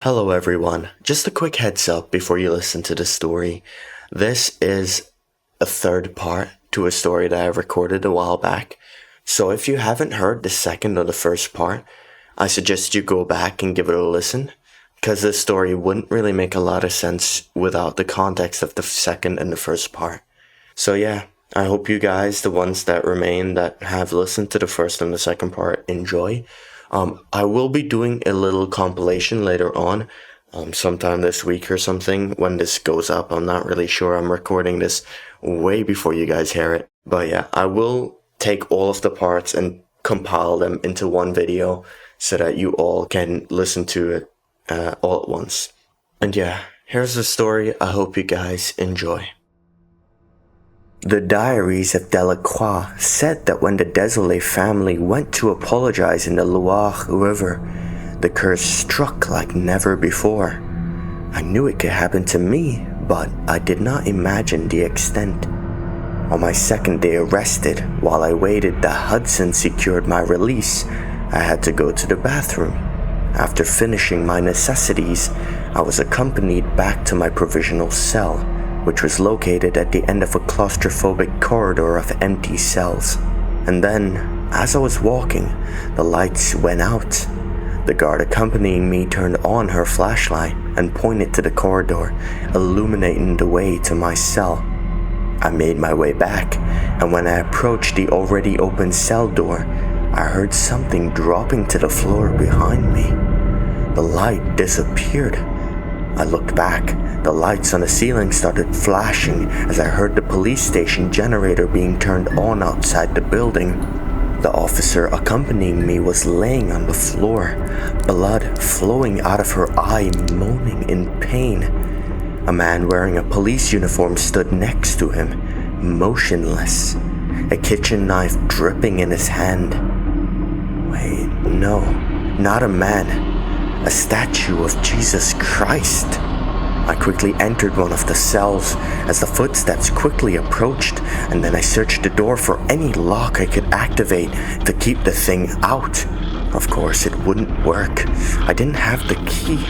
Hello everyone, just a quick heads up before you listen to the story. This is a third part to a story that I recorded a while back. So if you haven't heard the second or the first part, I suggest you go back and give it a listen, because this story wouldn't really make a lot of sense without the context of the second and the first part. So yeah, I hope you guys, the ones that remain that have listened to the first and the second part, enjoy. I will be doing a little compilation later on, sometime this week or something when this goes up. I'm not really sure. I'm recording this way before you guys hear it. But yeah, I will take all of the parts and compile them into one video so that you all can listen to it all at once. And yeah, here's the story. I hope you guys enjoy. The diaries of Delacroix said that when the Désolé family went to apologize in the Loire River, the curse struck like never before. I knew it could happen to me, but I did not imagine the extent. On my second day arrested, while I waited that Hudson secured my release, I had to go to the bathroom. After finishing my necessities, I was accompanied back to my provisional cell, which was located at the end of a claustrophobic corridor of empty cells. And then, as I was walking, the lights went out. The guard accompanying me turned on her flashlight and pointed to the corridor, illuminating the way to my cell. I made my way back, and when I approached the already open cell door, I heard something dropping to the floor behind me. The light disappeared. I looked back. The lights on the ceiling started flashing as I heard the police station generator being turned on outside the building. The officer accompanying me was laying on the floor, blood flowing out of her eye, moaning in pain. A man wearing a police uniform stood next to him, motionless, a kitchen knife dripping in his hand. Wait, no, not a man. A statue of Jesus Christ. I quickly entered one of the cells as the footsteps quickly approached, and then I searched the door for any lock I could activate to keep the thing out. Of course, it wouldn't work. I didn't have the key.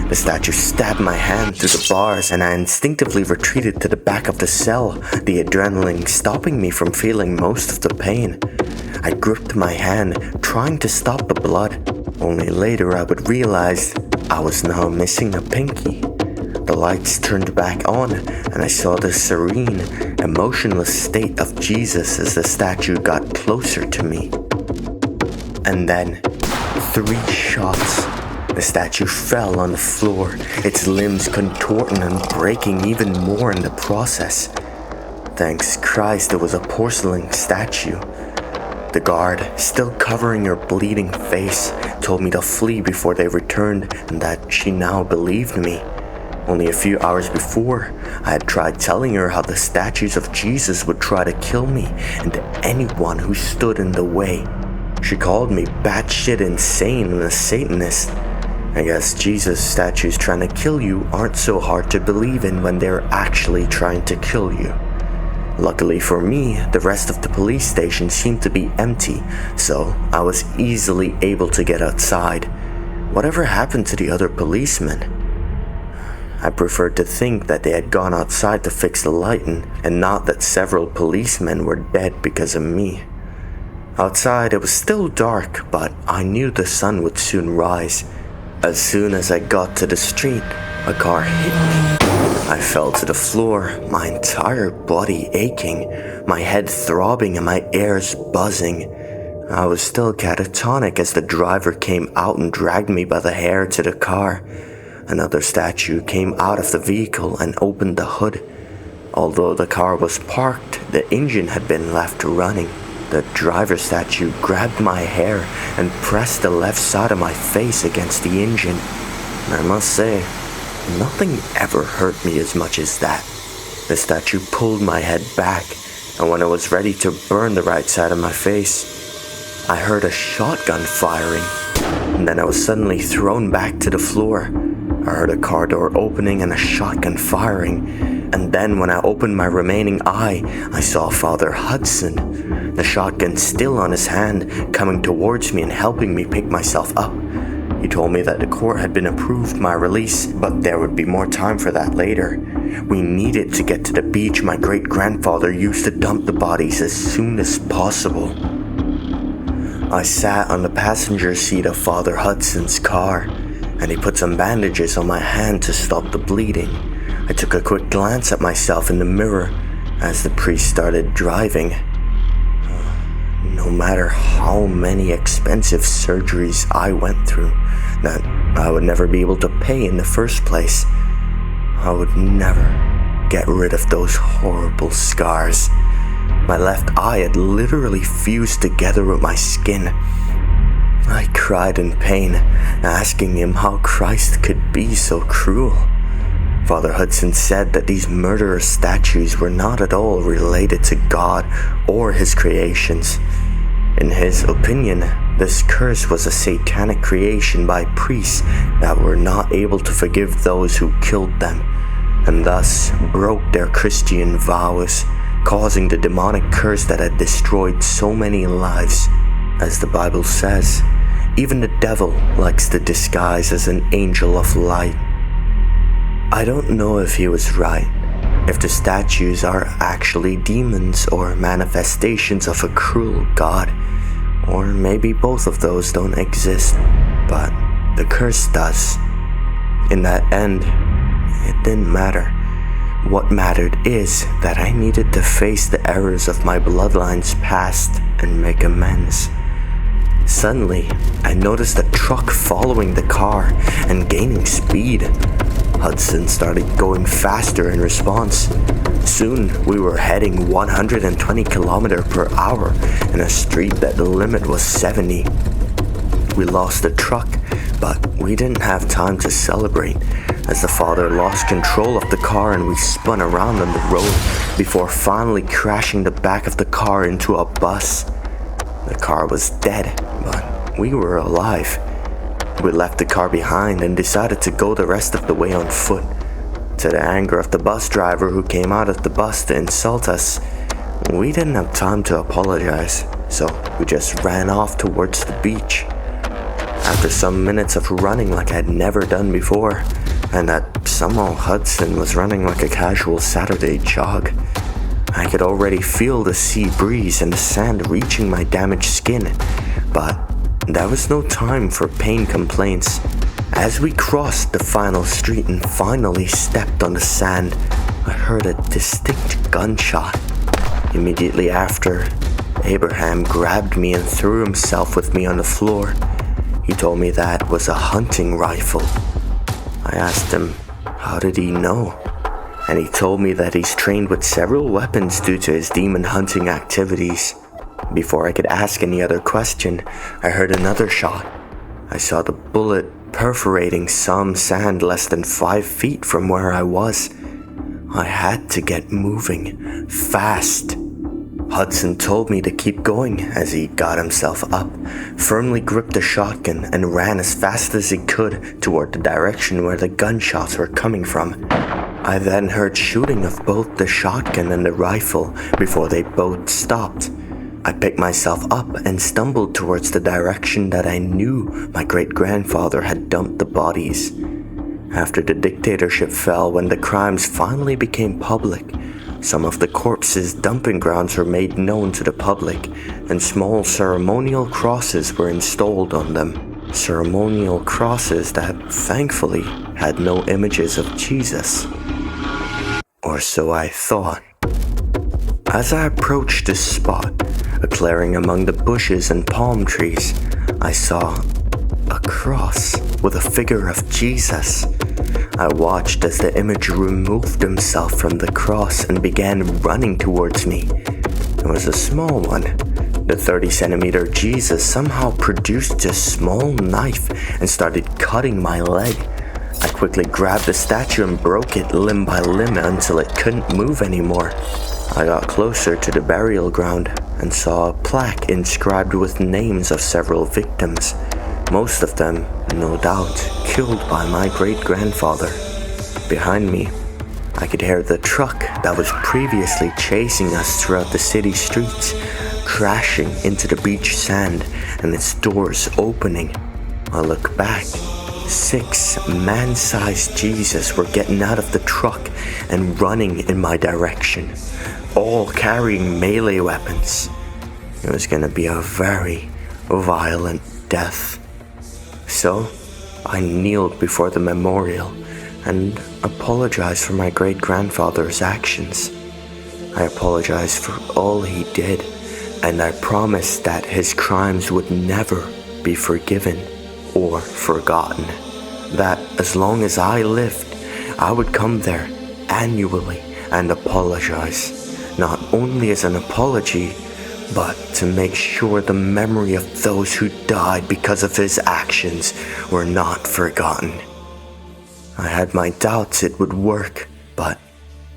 The statue stabbed my hand through the bars, and I instinctively retreated to the back of the cell, the adrenaline stopping me from feeling most of the pain. I gripped my hand, trying to stop the blood. Only later I would realize I was now missing a pinky. The lights turned back on, and I saw the serene, emotionless state of Jesus as the statue got closer to me. And then, 3 shots. The statue fell on the floor, its limbs contorting and breaking even more in the process. Thanks Christ it was a porcelain statue. The guard, still covering her bleeding face, told me to flee before they returned, and that she now believed me. Only a few hours before, I had tried telling her how the statues of Jesus would try to kill me and anyone who stood in the way. She called me batshit insane and a Satanist. I guess Jesus statues trying to kill you aren't so hard to believe in when they're actually trying to kill you. Luckily for me, the rest of the police station seemed to be empty, so I was easily able to get outside. Whatever happened to the other policemen? I preferred to think that they had gone outside to fix the lighting, and not that several policemen were dead because of me. Outside it was still dark, but I knew the sun would soon rise. As soon as I got to the street, a car hit me. I fell to the floor, my entire body aching, my head throbbing and my ears buzzing. I was still catatonic as the driver came out and dragged me by the hair to the car. Another statue came out of the vehicle and opened the hood. Although the car was parked, the engine had been left running. The driver statue grabbed my hair and pressed the left side of my face against the engine. And I must say, nothing ever hurt me as much as that. The statue pulled my head back, and when I was ready to burn the right side of my face, I heard a shotgun firing, and then I was suddenly thrown back to the floor. I heard a car door opening and a shotgun firing, and then when I opened my remaining eye, I saw Father Hudson, the shotgun still on his hand, coming towards me and helping me pick myself up. He told me that the court had been approved my release, but there would be more time for that later. We needed to get to the beach my great-grandfather used to dump the bodies as soon as possible. I sat on the passenger seat of Father Hudson's car, and he put some bandages on my hand to stop the bleeding. I took a quick glance at myself in the mirror as the priest started driving. No matter how many expensive surgeries I went through that I would never be able to pay in the first place, I would never get rid of those horrible scars. My left eye had literally fused together with my skin. I cried in pain, asking him how Christ could be so cruel. Father Hudson said that these murderer statues were not at all related to God or his creations. In his opinion, this curse was a satanic creation by priests that were not able to forgive those who killed them, and thus broke their Christian vows, causing the demonic curse that had destroyed so many lives. As the Bible says, even the devil likes to disguise as an angel of light. I don't know if he was right, if the statues are actually demons or manifestations of a cruel God, or maybe both of those don't exist, but the curse does. In that end, it didn't matter. What mattered is that I needed to face the errors of my bloodline's past and make amends. Suddenly, I noticed a truck following the car and gaining speed. Hudson started going faster in response. Soon, we were heading 120 km per hour in a street that the limit was 70. We lost the truck, but we didn't have time to celebrate, as the father lost control of the car and we spun around on the road before finally crashing the back of the car into a bus. The car was dead, but we were alive. We left the car behind and decided to go the rest of the way on foot. To the anger of the bus driver who came out of the bus to insult us, we didn't have time to apologize, so we just ran off towards the beach. After some minutes of running like I'd never done before, and that somehow Hudson was running like a casual Saturday jog, I could already feel the sea breeze and the sand reaching my damaged skin, but there was no time for pain complaints. As we crossed the final street and finally stepped on the sand, I heard a distinct gunshot. Immediately after, Abraham grabbed me and threw himself with me on the floor. He told me that was a hunting rifle. I asked him, how did he know? And he told me that he's trained with several weapons due to his demon hunting activities. Before I could ask any other question, I heard another shot. I saw the bullet perforating some sand less than 5 feet from where I was. I had to get moving, fast. Hudson told me to keep going as he got himself up, firmly gripped the shotgun and ran as fast as he could toward the direction where the gunshots were coming from. I then heard shooting of both the shotgun and the rifle before they both stopped. I picked myself up and stumbled towards the direction that I knew my great-grandfather had dumped the bodies. After the dictatorship fell, when the crimes finally became public, some of the corpses' dumping grounds were made known to the public, and small ceremonial crosses were installed on them. Ceremonial crosses that, thankfully, had no images of Jesus. Or so I thought. As I approached this spot, a clearing among the bushes and palm trees, I saw a cross with a figure of Jesus. I watched as the image removed himself from the cross and began running towards me. It was a small one. The 30-centimeter Jesus somehow produced a small knife and started cutting my leg. I quickly grabbed the statue and broke it limb by limb until it couldn't move anymore. I got closer to the burial ground and saw a plaque inscribed with names of several victims, most of them, no doubt, killed by my great-grandfather. Behind me, I could hear the truck that was previously chasing us throughout the city streets crashing into the beach sand and its doors opening. I look back. 6 man-sized Jesus were getting out of the truck and running in my direction, all carrying melee weapons. It was gonna be a very violent death. So, I kneeled before the memorial and apologized for my great-grandfather's actions. I apologized for all he did, and I promised that his crimes would never be forgiven or forgotten. That as long as I lived, I would come there annually and apologize, not only as an apology, but to make sure the memory of those who died because of his actions were not forgotten. I had my doubts it would work, but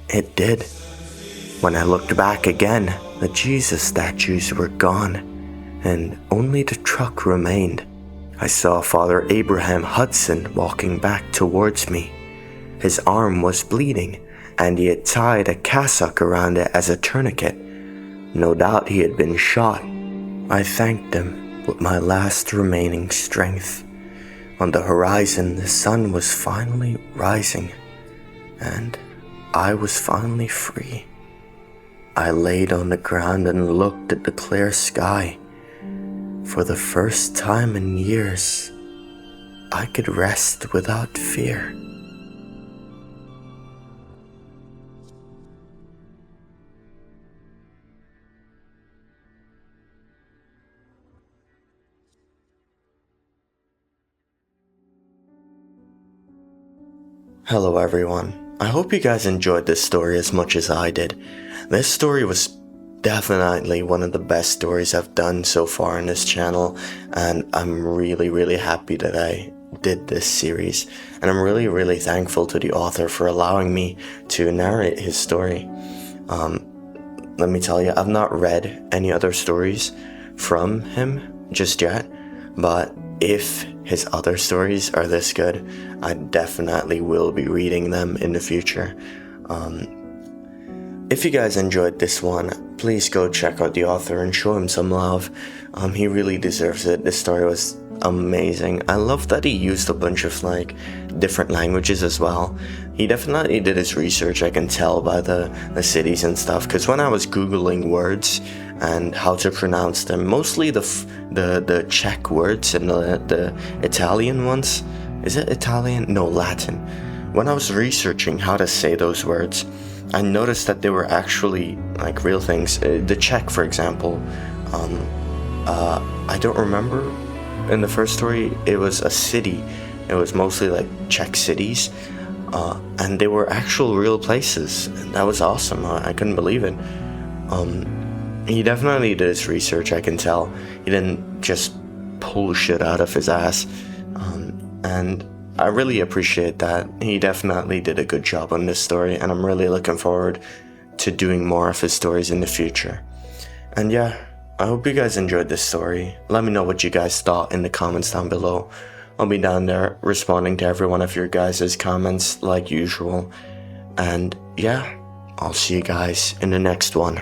it did. When I looked back again, the Jesus statues were gone, and only the truck remained. I saw Father Abraham Hudson walking back towards me. His arm was bleeding, and he had tied a cassock around it as a tourniquet. No doubt he had been shot. I thanked him with my last remaining strength. On the horizon, the sun was finally rising, and I was finally free. I laid on the ground and looked at the clear sky. For the first time in years, I could rest without fear. Hello everyone. I hope you guys enjoyed this story as much as I did. This story was definitely one of the best stories I've done so far in this channel, and I'm really happy that I did this series, and I'm really thankful to the author for allowing me to narrate his story. Let me tell you, I've not read any other stories from him just yet, but if his other stories are this good, I definitely will be reading them in the future. If you guys enjoyed this one, please go check out the author and show him some love. He really deserves it. This story was amazing. I love that he used a bunch of different languages as well. He definitely did his research, I can tell by the cities and stuff, because when I was googling words and how to pronounce them, mostly the Czech words and the Italian ones. Is it Italian? No, Latin. When I was researching how to say those words, I noticed that they were actually real things. The Czech, for example, I don't remember. In the first story, it was a city. It was mostly Czech cities, and they were actual real places. And that was awesome. I couldn't believe it. He definitely did his research, I can tell. He didn't just pull shit out of his ass. And I really appreciate that. He definitely did a good job on this story, and I'm really looking forward to doing more of his stories in the future. And yeah, I hope you guys enjoyed this story. Let me know what you guys thought in the comments down below. I'll be down there responding to every one of your guys' comments like usual. And yeah, I'll see you guys in the next one.